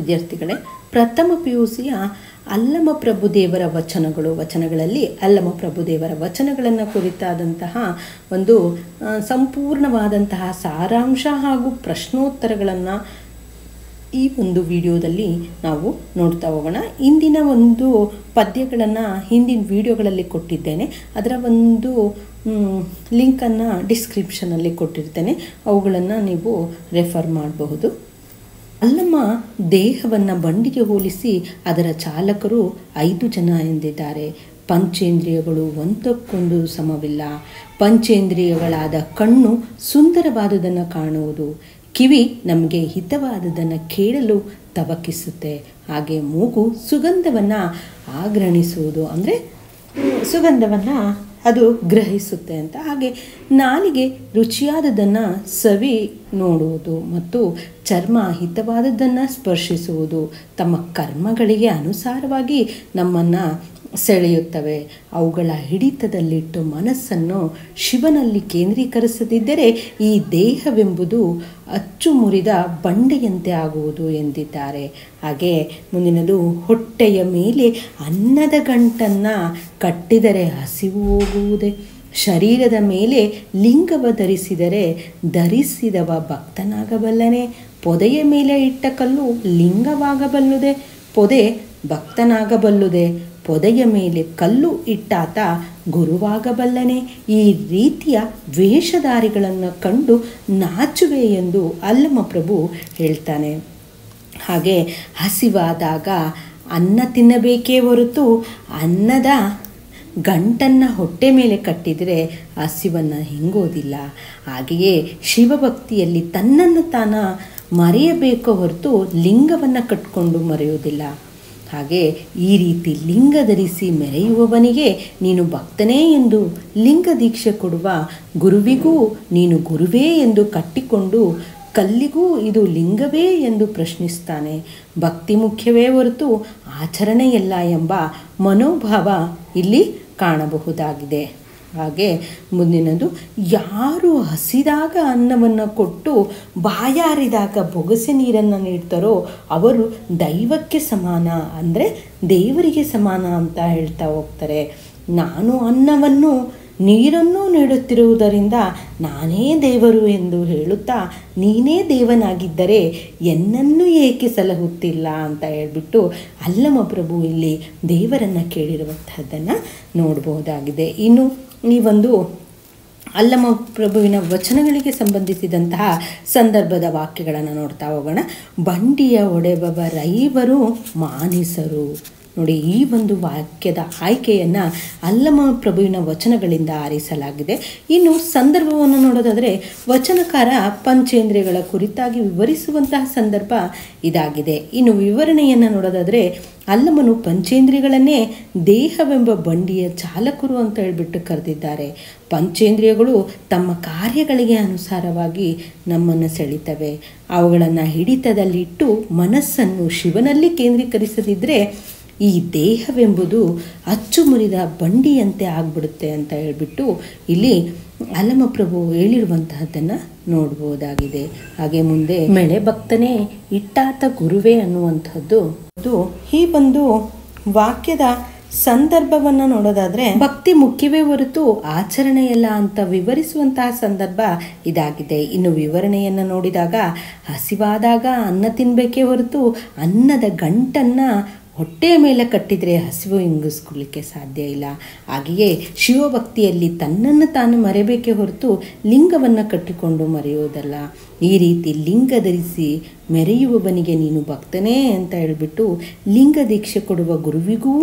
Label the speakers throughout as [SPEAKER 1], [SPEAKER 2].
[SPEAKER 1] ವಿದ್ಯಾರ್ಥಿಗಳೇ, ಪ್ರಥಮ PUCಯ ಅಲ್ಲಮ ಪ್ರಭುದೇವರ ವಚನಗಳಲ್ಲಿ ಅಲ್ಲಮ ಪ್ರಭುದೇವರ ವಚನಗಳನ್ನು ಕುರಿತಾದಂತಹ ಒಂದು ಸಂಪೂರ್ಣವಾದಂತಹ ಸಾರಾಂಶ ಹಾಗೂ ಪ್ರಶ್ನೋತ್ತರಗಳನ್ನು ಈ ಒಂದು ವಿಡಿಯೋದಲ್ಲಿ ನಾವು ನೋಡ್ತಾ ಹೋಗೋಣ. ಇಂದಿನ ಒಂದು ಪದ್ಯಗಳನ್ನು ಹಿಂದಿನ ವಿಡಿಯೋಗಳಲ್ಲಿ ಕೊಟ್ಟಿದ್ದೇನೆ. ಅದರ ಒಂದು ಲಿಂಕನ್ನು ಡಿಸ್ಕ್ರಿಪ್ಷನಲ್ಲಿ ಕೊಟ್ಟಿರ್ತೇನೆ. ಅವುಗಳನ್ನು ನೀವು ರೆಫರ್ ಮಾಡಬಹುದು. ಅಲ್ಲಮ ದೇಹವನ್ನು ಬಂಡಿಗೆ ಹೋಲಿಸಿ ಅದರ ಚಾಲಕರು 5 ಜನ ಎಂದಿದ್ದಾರೆ. ಪಂಚೇಂದ್ರಿಯಗಳು ಒಂದಕ್ಕೊಂದು ಸಮವಿಲ್ಲ. ಪಂಚೇಂದ್ರಿಯಗಳಾದ ಕಣ್ಣು ಸುಂದರವಾದುದನ್ನು ಕಾಣುವುದು, ಕಿವಿ ನಮಗೆ ಹಿತವಾದುದನ್ನು ಕೇಳಲು ತವಕಿಸುತ್ತೆ, ಹಾಗೆ ಮೂಗು ಸುಗಂಧವನ್ನು ಆಗ್ರಹಿಸುವುದು, ಅಂದರೆ ಸುಗಂಧವನ್ನು ಅದು ಗ್ರಹಿಸುತ್ತೆ ಅಂತ. ಹಾಗೆ ನಾಲಿಗೆ ರುಚಿಯಾದದನ್ನು ಸವಿ ನೋಡುವುದು ಮತ್ತು ಚರ್ಮ ಹಿತವಾದದ್ದನ್ನು ಸ್ಪರ್ಶಿಸುವುದು ತಮ್ಮ ಕರ್ಮಗಳಿಗೆ ಅನುಸಾರವಾಗಿ ನಮ್ಮನ್ನು ಸೆಳೆಯುತ್ತವೆ. ಅವುಗಳ ಹಿಡಿತದಲ್ಲಿಟ್ಟು ಮನಸ್ಸನ್ನು ಶಿವನಲ್ಲಿ ಕೇಂದ್ರೀಕರಿಸದಿದ್ದರೆ ಈ ದೇಹವೆಂಬುದು ಅಚ್ಚು ಮುರಿದ ಬಂಡೆಯಂತೆ ಆಗುವುದು ಎಂದಿದ್ದಾರೆ. ಹಾಗೆ ಮುಂದಿನದು, ಹೊಟ್ಟೆಯ ಮೇಲೆ ಅನ್ನದ ಗಂಟನ್ನು ಕಟ್ಟಿದರೆ ಹಸಿವು ಹೋಗುವುದೇ, ಶರೀರದ ಮೇಲೆ ಲಿಂಗವ ಧರಿಸಿದರೆ ಧರಿಸಿದವ ಭಕ್ತನಾಗಬಲ್ಲನೆ, ಪೊದೆಯ ಮೇಲೆ ಇಟ್ಟ ಕಲ್ಲು ಲಿಂಗವಾಗಬಲ್ಲುದೆ, ಪೊದೆ ಭಕ್ತನಾಗಬಲ್ಲುದೆ, ಪೊದೆಯ ಮೇಲೆ ಕಲ್ಲು ಇಟ್ಟಾತ ಗುರುವಾಗಬಲ್ಲನೆ. ಈ ರೀತಿಯ ವೇಷಧಾರಿಗಳನ್ನು ಕಂಡು ನಾಚುವೆ ಎಂದು ಅಲ್ಲಮ ಪ್ರಭು ಹೇಳ್ತಾನೆ. ಹಾಗೆ ಹಸಿವಾದಾಗ ಅನ್ನ ತಿನ್ನಬೇಕೇ ಹೊರತು ಅನ್ನದ ಗಂಟನ್ನು ಹೊಟ್ಟೆ ಮೇಲೆ ಕಟ್ಟಿದರೆ ಹಸಿವನ್ನು ಹಿಂಗೋದಿಲ್ಲ. ಹಾಗೆಯೇ ಶಿವಭಕ್ತಿಯಲ್ಲಿ ತನ್ನನ್ನು ತಾನು ಮರೆಯಬೇಕೋ ಹೊರತು ಲಿಂಗವನ್ನು ಕಟ್ಕೊಂಡು ಮರೆಯುವುದಿಲ್ಲ. ಹಾಗೆ ಈ ರೀತಿ ಲಿಂಗ ಧರಿಸಿ ಮೆರೆಯುವವನಿಗೆ ನೀನು ಭಕ್ತನೇ ಎಂದು ಲಿಂಗ ದೀಕ್ಷೆ ಕೊಡುವ ಗುರುವಿಗೂ ನೀನು ಗುರುವೇ ಎಂದು ಕಟ್ಟಿಕೊಂಡು ಕಲ್ಲಿಗೂ ಇದು ಲಿಂಗವೇ ಎಂದು ಪ್ರಶ್ನಿಸ್ತಾನೆ. ಭಕ್ತಿ ಮುಖ್ಯವೇ ಹೊರತು ಆಚರಣೆಯಲ್ಲ ಎಂಬ ಮನೋಭಾವ ಇಲ್ಲಿ ಕಾಣಬಹುದಾಗಿದೆ. ಹಾಗೆ ಮುಂದಿನದು, ಯಾರು ಹಸಿದಾಗ ಅನ್ನವನ್ನು ಕೊಟ್ಟು ಬಾಯಾರಿದಾಗ ಬೊಗಸೆ ನೀರನ್ನು ನೀಡ್ತಾರೋ ಅವರು ದೈವಕ್ಕೆ ಸಮಾನ, ಅಂದರೆ ದೇವರಿಗೆ ಸಮಾನ ಅಂತ ಹೇಳ್ತಾ ಹೋಗ್ತಾರೆ. ನಾನು ಅನ್ನವನ್ನು ನೀರನ್ನು ನೀಡುತ್ತಿರುವುದರಿಂದ ನಾನೇ ದೇವರು ಎಂದು ಹೇಳುತ್ತಾ ನೀನೇ ದೇವನಾಗಿದ್ದರೆ ಎನ್ನನ್ನು ಏಕೆ ಸಲಹುತ್ತಿಲ್ಲ ಅಂತ ಹೇಳ್ಬಿಟ್ಟು ಅಲ್ಲಮ ಪ್ರಭು ಇಲ್ಲಿ ದೇವರನ್ನು ಕೇಳಿರುವಂತಹದ್ದನ್ನು ನೋಡಬಹುದಾಗಿದೆ. ಇನ್ನು ಈ ಒಂದು ಅಲ್ಲಮ ಪ್ರಭುವಿನ ವಚನಗಳಿಗೆ ಸಂಬಂಧಿಸಿದಂತಹ ಸಂದರ್ಭದ ವಾಕ್ಯಗಳನ್ನು ನೋಡ್ತಾ ಹೋಗೋಣ. ಬಂಡಿಯ ಒಡೆಬವರೈವರು ಮಾನಿಸರು. ನೋಡಿ, ಈ ಒಂದು ವಾಕ್ಯದ ಆಯ್ಕೆಯನ್ನು ಅಲ್ಲಮ ಪ್ರಭುವಿನ ವಚನಗಳಿಂದ ಆರಿಸಲಾಗಿದೆ. ಇನ್ನು ಸಂದರ್ಭವನ್ನು ನೋಡೋದಾದರೆ ವಚನಕಾರ ಪಂಚೇಂದ್ರಿಯಗಳ ಕುರಿತಾಗಿ ವಿವರಿಸುವಂತಹ ಸಂದರ್ಭ ಇದಾಗಿದೆ. ಇನ್ನು ವಿವರಣೆಯನ್ನು ನೋಡೋದಾದರೆ ಅಲ್ಲಮನು ಪಂಚೇಂದ್ರಿಯಗಳನ್ನೇ ದೇಹವೆಂಬ ಬಂಡಿಯ ಚಾಲಕರು ಅಂತ ಹೇಳ್ಬಿಟ್ಟು ಕರೆದಿದ್ದಾರೆ. ಪಂಚೇಂದ್ರಿಯಗಳು ತಮ್ಮ ಕಾರ್ಯಗಳಿಗೆ ಅನುಸಾರವಾಗಿ ನಮ್ಮನ್ನು ಸೆಳಿತವೆ. ಅವುಗಳನ್ನು ಹಿಡಿತದಲ್ಲಿಟ್ಟು ಮನಸ್ಸನ್ನು ಶಿವನಲ್ಲಿ ಕೇಂದ್ರೀಕರಿಸದಿದ್ದರೆ ಈ ದೇಹವೆಂಬುದು ಅಚ್ಚು ಮುರಿದ ಬಂಡಿಯಂತೆ ಆಗ್ಬಿಡುತ್ತೆ ಅಂತ ಹೇಳ್ಬಿಟ್ಟು ಇಲ್ಲಿ ಅಲ್ಲಮ ಪ್ರಭು ಹೇಳಿರುವಂತಹದ್ದನ್ನು ನೋಡ್ಬೋದಾಗಿದೆ. ಹಾಗೆ ಮುಂದೆ ಮೆಳೆ ಭಕ್ತನೇ ಇಟ್ಟಾತ ಗುರುವೇ ಅನ್ನುವಂಥದ್ದು ಈ ಒಂದು ವಾಕ್ಯದ ಸಂದರ್ಭವನ್ನು ನೋಡೋದಾದರೆ ಭಕ್ತಿ ಮುಖ್ಯವೇ ಹೊರತು ಆಚರಣೆಯಲ್ಲ ಅಂತ ವಿವರಿಸುವಂತಹ ಸಂದರ್ಭ ಇದಾಗಿದೆ. ಇನ್ನು ವಿವರಣೆಯನ್ನು ನೋಡಿದಾಗ ಹಸಿವಾದಾಗ ಅನ್ನ ತಿನ್ನಬೇಕೇ ಹೊರತು ಅನ್ನದ ಗಂಟನ್ನು ಹೊಟ್ಟೆಯ ಮೇಲೆ ಕಟ್ಟಿದರೆ ಹಸಿವು ಹಿಂಗಿಸ್ಕೊಳ್ಳಿಕ್ಕೆ ಸಾಧ್ಯ ಇಲ್ಲ. ಹಾಗೆಯೇ ಶಿವಭಕ್ತಿಯಲ್ಲಿ ತನ್ನನ್ನು ತಾನು ಮರೆಯಬೇಕೇ ಹೊರತು ಲಿಂಗವನ್ನು ಕಟ್ಟಿಕೊಂಡು ಮರೆಯುವುದಲ್ಲ. ಈ ರೀತಿ ಲಿಂಗ ಧರಿಸಿ ಮೆರೆಯುವವನಿಗೆ ನೀನು ಭಕ್ತನೇ ಅಂತ ಹೇಳಿಬಿಟ್ಟು ಲಿಂಗ ದೀಕ್ಷೆ ಕೊಡುವ ಗುರುವಿಗೂ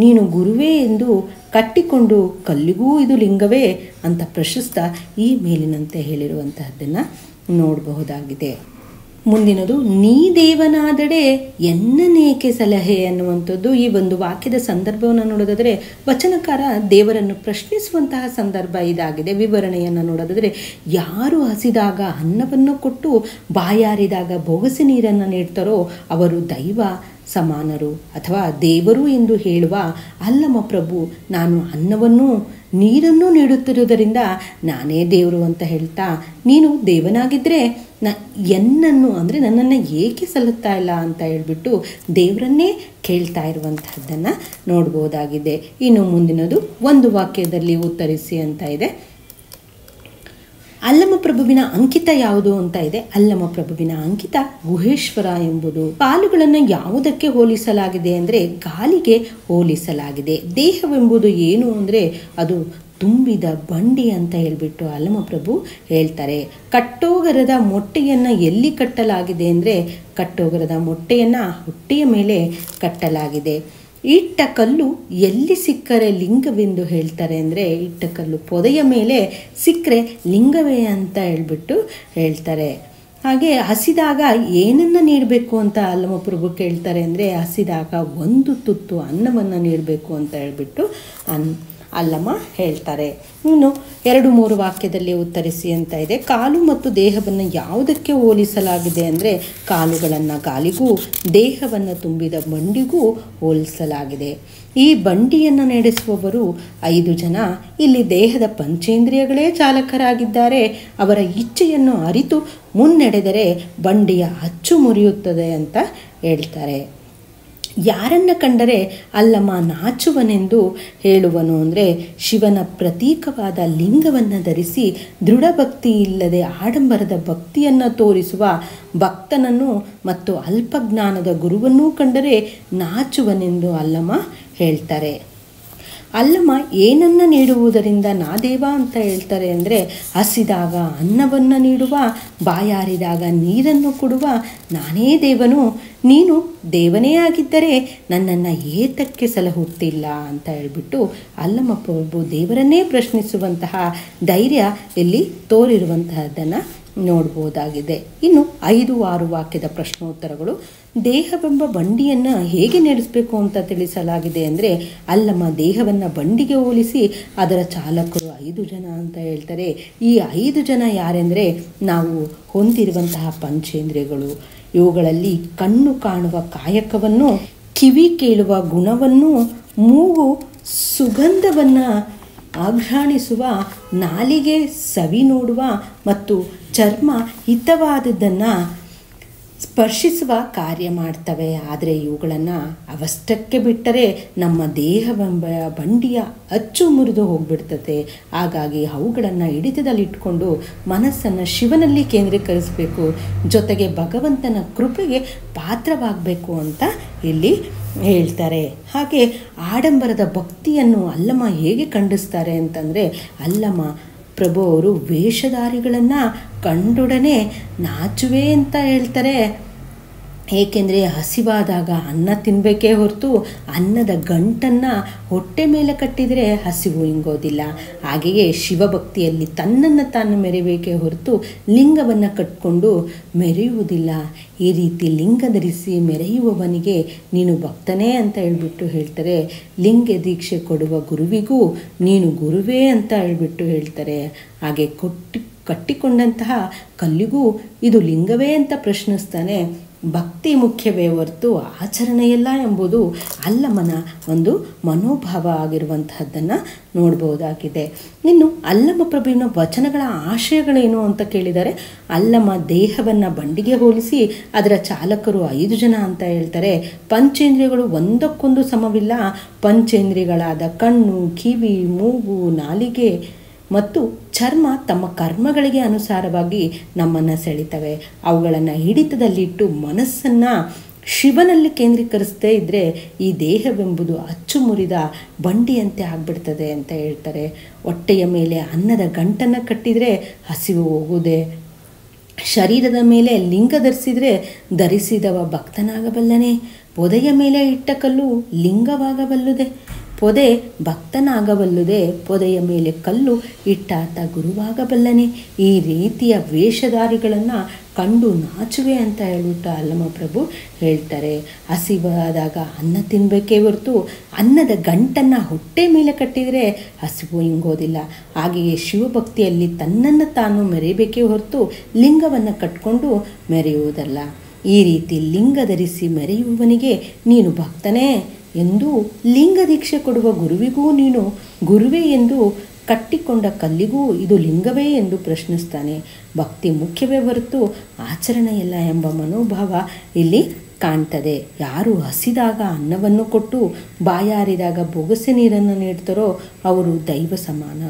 [SPEAKER 1] ನೀನು ಗುರುವೇ ಎಂದು ಕಟ್ಟಿಕೊಂಡು ಕಲ್ಲಿಗೂ ಇದು ಲಿಂಗವೇ ಅಂತ ಪ್ರಶಸ್ತ ಈ ಮೇಲಿನಂತೆ ಹೇಳಿರುವಂತಹದ್ದನ್ನು ನೋಡಬಹುದಾಗಿದೆ. ಮುಂದಿನದು, ನೀ ದೇವನಾದಡೆ ಎನ್ನನೇಕೆ ಸಲಹೆ ಅನ್ನುವಂಥದ್ದು. ಈ ಒಂದು ವಾಕ್ಯದ ಸಂದರ್ಭವನ್ನು ನೋಡೋದಾದರೆ ವಚನಕಾರ ದೇವರನ್ನು ಪ್ರಶ್ನಿಸುವಂತಹ ಸಂದರ್ಭ ಇದಾಗಿದೆ. ವಿವರಣೆಯನ್ನು ನೋಡೋದಾದರೆ ಯಾರು ಹಸಿದಾಗ ಅನ್ನವನ್ನು ಕೊಟ್ಟು ಬಾಯಾರಿದಾಗ ಬೊಗಸೆ ನೀರನ್ನು ನೀಡ್ತಾರೋ ಅವರು ದೈವ ಸಮಾನರು ಅಥವಾ ದೇವರು ಎಂದು ಹೇಳುವ ಅಲ್ಲಮ ಪ್ರಭು ನಾನು ಅನ್ನವನ್ನು ನೀರನ್ನು ನೀಡುತ್ತಿರುವುದರಿಂದ ನಾನೇ ದೇವರು ಅಂತ ಹೇಳ್ತಾ, ನೀನು ದೇವನಾಗಿದ್ದರೆ ಎನ್ನನ್ನು ಅಂದರೆ ನನ್ನನ್ನು ಏಕೆ ಸಲ್ಲುತ್ತಾ ಇಲ್ಲ ಅಂತ ಹೇಳ್ಬಿಟ್ಟು ದೇವರನ್ನೇ ಕೇಳ್ತಾ ಇರುವಂತಹದ್ದನ್ನು ನೋಡ್ಬೋದಾಗಿದೆ. ಇನ್ನು ಮುಂದಿನದು ಒಂದು ವಾಕ್ಯದಲ್ಲಿ ಉತ್ತರಿಸಿ ಅಂತ ಇದೆ. ಅಲ್ಲಮ ಪ್ರಭುವಿನ ಅಂಕಿತ ಯಾವುದು ಅಂತ ಇದೆ. ಅಲ್ಲಮ ಪ್ರಭುವಿನ ಅಂಕಿತ ಗುಹೇಶ್ವರ ಎಂಬುದು. ಕಾಲುಗಳನ್ನು ಯಾವುದಕ್ಕೆ ಹೋಲಿಸಲಾಗಿದೆ ಅಂದರೆ ಗಾಲಿಗೆ ಹೋಲಿಸಲಾಗಿದೆ. ದೇಹವೆಂಬುದು ಏನು ಅಂದರೆ ಅದು ತುಂಬಿದ ಬಂಡಿ ಅಂತ ಹೇಳ್ಬಿಟ್ಟು ಅಲ್ಲಮ ಪ್ರಭು ಹೇಳ್ತಾರೆ. ಕಟ್ಟೋಗರದ ಮೊಟ್ಟೆಯನ್ನು ಎಲ್ಲಿ ಕಟ್ಟಲಾಗಿದೆ ಅಂದರೆ ಕಟ್ಟೋಗರದ ಮೊಟ್ಟೆಯನ್ನು ಹೊಟ್ಟೆಯ ಮೇಲೆ ಕಟ್ಟಲಾಗಿದೆ. ಇಟ್ಟ ಕಲ್ಲು ಎಲ್ಲಿ ಸಿಕ್ಕರೆ ಲಿಂಗವೆಂದು ಹೇಳ್ತಾರೆ ಅಂದರೆ ಇಟ್ಟ ಕಲ್ಲು ಪೊದೆಯ ಮೇಲೆ ಸಿಕ್ಕರೆ ಲಿಂಗವೇ ಅಂತ ಹೇಳ್ಬಿಟ್ಟು ಹೇಳ್ತಾರೆ. ಹಾಗೆ ಹಸಿದಾಗ ಏನನ್ನು ನೀಡಬೇಕು ಅಂತ ಅಲ್ಲಮ ಪ್ರಭು ಕೇಳ್ತಾರೆ ಅಂದರೆ ಹಸಿದಾಗ ಒಂದು ತುತ್ತು ಅನ್ನವನ್ನು ನೀಡಬೇಕು ಅಂತ ಹೇಳ್ಬಿಟ್ಟು ಅಲ್ಲಮ ಹೇಳ್ತಾರೆ. ಇನ್ನು 2-3 ವಾಕ್ಯದಲ್ಲಿ ಉತ್ತರಿಸಿ ಅಂತ ಇದೆ. ಕಾಲು ಮತ್ತು ದೇಹವನ್ನು ಯಾವುದಕ್ಕೆ ಹೋಲಿಸಲಾಗಿದೆ ಅಂದರೆ ಕಾಲುಗಳನ್ನು ಗಾಲಿಗೂ ದೇಹವನ್ನು ತುಂಬಿದ ಬಂಡಿಗೂ ಹೋಲಿಸಲಾಗಿದೆ. ಈ ಬಂಡಿಯನ್ನು ನಡೆಸುವವರು 5 ಜನ. ಇಲ್ಲಿ ದೇಹದ ಪಂಚೇಂದ್ರಿಯಗಳೇ ಚಾಲಕರಾಗಿದ್ದಾರೆ. ಅವರ ಇಚ್ಛೆಯನ್ನು ಅರಿತು ಮುನ್ನಡೆದರೆ ಬಂಡಿಯ ಅಚ್ಚು ಮುರಿಯುತ್ತದೆ ಅಂತ ಹೇಳ್ತಾರೆ. ಯಾರನ್ನು ಕಂಡರೆ ಅಲ್ಲಮ ನಾಚುವನೆಂದು ಹೇಳುವನು ಅಂದರೆ ಶಿವನ ಪ್ರತೀಕವಾದ ಲಿಂಗವನ್ನು ಧರಿಸಿ ದೃಢಭಕ್ತಿ ಇಲ್ಲದೆ ಆಡಂಬರದ ಭಕ್ತಿಯನ್ನು ತೋರಿಸುವ ಭಕ್ತನನ್ನು ಮತ್ತು ಅಲ್ಪಜ್ಞಾನದ ಗುರುವನ್ನೂ ಕಂಡರೆ ನಾಚುವನೆಂದು ಅಲ್ಲಮ ಹೇಳ್ತಾರೆ. ಅಲ್ಲಮ ಏನನ್ನು ನೀಡುವುದರಿಂದ ನಾದೇವ ಅಂತ ಹೇಳ್ತಾರೆ ಅಂದರೆ ಹಸಿದಾಗ ಅನ್ನವನ್ನು ನೀಡುವ, ಬಾಯಾರಿದಾಗ ನೀರನ್ನು ಕೊಡುವ ನಾನೇ ದೇವನು. ನೀನು ದೇವನೇ ಆಗಿದ್ದರೆ ನನ್ನನ್ನು ಏತಕ್ಕೆ ಸಲಹುತ್ತಿಲ್ಲ ಅಂತ ಹೇಳ್ಬಿಟ್ಟು ಅಲ್ಲಮ ಪ್ರಭು ದೇವರನ್ನೇ ಪ್ರಶ್ನಿಸುವಂತಹ ಧೈರ್ಯ ಇಲ್ಲಿ ತೋರಿರುವಂತಹದ್ದನ್ನು ನೋಡ್ಬೋದಾಗಿದೆ. ಇನ್ನು 5-6 ವಾಕ್ಯದ ಪ್ರಶ್ನೋತ್ತರಗಳು. ದೇಹವೆಂಬ ಬಂಡಿಯನ್ನು ಹೇಗೆ ನಡೆಸಬೇಕು ಅಂತ ತಿಳಿಸಲಾಗಿದೆ ಅಂದರೆ ಅಲ್ಲಮ ದೇಹವನ್ನು ಬಂಡಿಗೆ ಹೋಲಿಸಿ ಅದರ ಚಾಲಕರು 5 ಜನ ಅಂತ ಹೇಳ್ತಾರೆ. ಈ 5 ಜನ ಯಾರೆಂದರೆ ನಾವು ಹೊಂದಿರುವಂತಹ ಪಂಚೇಂದ್ರಿಯಗಳು. ಇವುಗಳಲ್ಲಿ ಕಣ್ಣು ಕಾಣುವ ಕಾಯಕವನ್ನು, ಕಿವಿ ಕೇಳುವ ಗುಣವನ್ನು, ಮೂಗು ಸುಗಂಧವನ್ನು ಆಘ್ರಾಣಿಸುವ, ನಾಲಿಗೆ ಸವಿ ನೋಡುವ ಮತ್ತು ಚರ್ಮ ಹಿತವಾದದ್ದನ್ನು ಸ್ಪರ್ಶಿಸುವ ಕಾರ್ಯ ಮಾಡ್ತವೆ. ಆದರೆ ಇವುಗಳನ್ನು ಅವಷ್ಟಕ್ಕೆ ಬಿಟ್ಟರೆ ನಮ್ಮ ದೇಹವೆಂಬ ಬಂಡಿಯ ಅಚ್ಚು ಮುರಿದು ಹೋಗ್ಬಿಡ್ತದೆ. ಹಾಗಾಗಿ ಅವುಗಳನ್ನು ಹಿಡಿತದಲ್ಲಿಟ್ಕೊಂಡು ಮನಸ್ಸನ್ನು ಶಿವನಲ್ಲಿ ಕೇಂದ್ರೀಕರಿಸಬೇಕು, ಜೊತೆಗೆ ಭಗವಂತನ ಕೃಪೆಗೆ ಪಾತ್ರವಾಗಬೇಕು ಅಂತ ಇಲ್ಲಿ ಹೇಳ್ತಾರೆ. ಹಾಗೆ ಆಡಂಬರದ ಭಕ್ತಿಯನ್ನು ಅಲ್ಲಮ ಹೇಗೆ ಖಂಡಿಸ್ತಾರೆ ಅಂತಂದರೆ ಅಲ್ಲಮ ಪ್ರಭು ಅವರು ವೇಷಧಾರಿಗಳನ್ನು ಕಂಡೊಡನೆ ನಾಚುವೆ ಅಂತ ಹೇಳ್ತಾರೆ. ಏಕೆಂದರೆ ಹಸಿವಾದಾಗ ಅನ್ನ ತಿನ್ನಬೇಕೇ ಹೊರತು ಅನ್ನದ ಗಂಟನ್ನು ಹೊಟ್ಟೆ ಮೇಲೆ ಕಟ್ಟಿದರೆ ಹಸಿವು ಇಂಗೋದಿಲ್ಲ. ಹಾಗೆಯೇ ಶಿವಭಕ್ತಿಯಲ್ಲಿ ತನ್ನನ್ನು ತಾನು ಮೆರೆಯಬೇಕೇ ಹೊರತು ಲಿಂಗವನ್ನು ಕಟ್ಕೊಂಡು ಮೆರೆಯುವುದಿಲ್ಲ. ಈ ರೀತಿ ಲಿಂಗ ಧರಿಸಿ ಮೆರೆಯುವವನಿಗೆ ನೀನು ಭಕ್ತನೇ ಅಂತ ಹೇಳ್ಬಿಟ್ಟು ಹೇಳ್ತಾರೆ. ಲಿಂಗ ದೀಕ್ಷೆ ಕೊಡುವ ಗುರುವಿಗೂ ನೀನು ಗುರುವೇ ಅಂತ ಹೇಳ್ಬಿಟ್ಟು ಹೇಳ್ತಾರೆ. ಹಾಗೆ ಕಟ್ಟಿಕೊಂಡಂತಹ ಕಲ್ಲಿಗೂ ಇದು ಲಿಂಗವೇ ಅಂತ ಪ್ರಶ್ನಿಸ್ತಾನೆ. ಭಕ್ತಿ ಮುಖ್ಯವೇ ಹೊರತು ಆಚರಣೆಯಲ್ಲ ಎಂಬುದು ಅಲ್ಲಮನ ಒಂದು ಮನೋಭಾವ ಆಗಿರುವಂತಹದ್ದನ್ನು ನೋಡ್ಬೋದಾಗಿದೆ. ಇನ್ನು ಅಲ್ಲಮ ಪ್ರಭುವಿನ ವಚನಗಳ ಆಶಯಗಳೇನು ಅಂತ ಕೇಳಿದರೆ ಅಲ್ಲಮ ದೇಹವನ್ನು ಬಂಡಿಗೆ ಹೋಲಿಸಿ ಅದರ ಚಾಲಕರು 5 ಜನ ಅಂತ ಹೇಳ್ತಾರೆ. ಪಂಚೇಂದ್ರಿಯಗಳು ಒಂದಕ್ಕೊಂದು ಸಮವಿಲ್ಲ. ಪಂಚೇಂದ್ರಿಯಗಳಾದ ಕಣ್ಣು, ಕಿವಿ, ಮೂಗು, ನಾಲಿಗೆ ಮತ್ತು ಚರ್ಮ ತಮ್ಮ ಕರ್ಮಗಳಿಗೆ ಅನುಸಾರವಾಗಿ ನಮ್ಮನ್ನು ಸೆಳಿತವೆ. ಅವುಗಳನ್ನು ಹಿಡಿತದಲ್ಲಿಟ್ಟು ಮನಸ್ಸನ್ನು ಶಿವನಲ್ಲಿ ಕೇಂದ್ರೀಕರಿಸದೇ ಇದ್ದರೆ ಈ ದೇಹವೆಂಬುದು ಅಚ್ಚು ಮುರಿದ ಬಂಡಿಯಂತೆ ಆಗ್ಬಿಡ್ತದೆ ಅಂತ ಹೇಳ್ತಾರೆ. ಹೊಟ್ಟೆಯ ಮೇಲೆ ಅನ್ನದ ಗಂಟನ್ನು ಕಟ್ಟಿದರೆ ಹಸಿವು ಹೋಗುವುದೇ. ಶರೀರದ ಮೇಲೆ ಲಿಂಗ ಧರಿಸಿದರೆ ಧರಿಸಿದವ ಭಕ್ತನಾಗಬಲ್ಲನೆ. ಪೊದೆಯ ಮೇಲೆ ಇಟ್ಟ ಕಲ್ಲು ಲಿಂಗವಾಗಬಲ್ಲುದೆ. ಪೊದೆ ಭಕ್ತನಾಗಬಲ್ಲುದೆ. ಪೊದೆಯ ಮೇಲೆ ಕಲ್ಲು ಇಟ್ಟಾತ ಗುರುವಾಗಬಲ್ಲನೆ. ಈ ರೀತಿಯ ವೇಷಧಾರಿಗಳನ್ನು ಕಂಡು ನಾಚುವೆ ಅಂತ ಹೇಳ್ಬಿಟ್ಟು ಅಲ್ಲಮ ಪ್ರಭು ಹೇಳ್ತಾರೆ. ಹಸಿವಾದಾಗ ಅನ್ನ ತಿನ್ನಬೇಕೇ ಹೊರತು ಅನ್ನದ ಗಂಟನ್ನು ಹೊಟ್ಟೆ ಮೇಲೆ ಕಟ್ಟಿದರೆ ಹಸಿವು ಇಂಗೋದಿಲ್ಲ. ಹಾಗೆಯೇ ಶಿವಭಕ್ತಿಯಲ್ಲಿ ತನ್ನನ್ನು ತಾನು ಮೆರೆಯಬೇಕೇ ಹೊರತು ಲಿಂಗವನ್ನು ಕಟ್ಕೊಂಡು ಮೆರೆಯುವುದಲ್ಲ. ಈ ರೀತಿ ಲಿಂಗ ಧರಿಸಿ ಮೆರೆಯುವವನಿಗೆ ನೀನು ಭಕ್ತನೇ ಎಂದು, ಲಿಂಗ ದೀಕ್ಷೆ ಕೊಡುವ ಗುರುವಿಗೂ ನೀನು ಗುರುವೇ ಎಂದು, ಕಟ್ಟಿಕೊಂಡ ಕಲ್ಲಿಗೂ ಇದು ಲಿಂಗವೇ ಎಂದು ಪ್ರಶ್ನಿಸ್ತಾನೆ. ಭಕ್ತಿ ಮುಖ್ಯವೇ ಹೊರತು ಆಚರಣೆಯಿಲ್ಲ ಎಂಬ ಮನೋಭಾವ ಇಲ್ಲಿ ಕಾಣ್ತದೆ. ಯಾರು ಹಸಿದಾಗ ಅನ್ನವನ್ನು ಕೊಟ್ಟು ಬಾಯಾರಿದಾಗ ಬೊಗಸೆ ನೀರನ್ನು ನೀಡ್ತಾರೋ ಅವರು ದೈವ ಸಮಾನ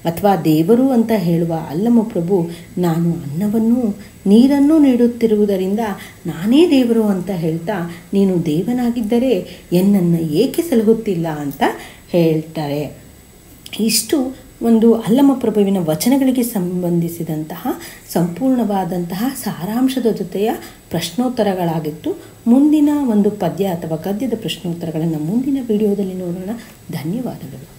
[SPEAKER 1] ಅಥವಾ ದೇವರು ಅಂತ ಹೇಳುವ ಅಲ್ಲಮ ಪ್ರಭು, ನಾನು ಅನ್ನವನ್ನು ನೀರನ್ನು ನೀಡುತ್ತಿರುವುದರಿಂದ ನಾನೇ ದೇವರು ಅಂತ ಹೇಳ್ತಾ, ನೀನು ದೇವನಾಗಿದ್ದರೆ ಎನ್ನನ್ನು ಏಕೆ ಸಲಹುತ್ತಿಲ್ಲ ಅಂತ ಹೇಳ್ತಾರೆ. ಇಷ್ಟು ಒಂದು ಅಲ್ಲಮ ಪ್ರಭುವಿನ ವಚನಗಳಿಗೆ ಸಂಬಂಧಿಸಿದಂತಹ ಸಂಪೂರ್ಣವಾದಂತಹ ಸಾರಾಂಶದ ಜೊತೆಯ ಪ್ರಶ್ನೋತ್ತರಗಳಾಗಿತ್ತು. ಮುಂದಿನ ಒಂದು ಪದ್ಯ ಅಥವಾ ಗದ್ಯದ ಪ್ರಶ್ನೋತ್ತರಗಳನ್ನು ಮುಂದಿನ ವಿಡಿಯೋದಲ್ಲಿ ನೋಡೋಣ. ಧನ್ಯವಾದಗಳು.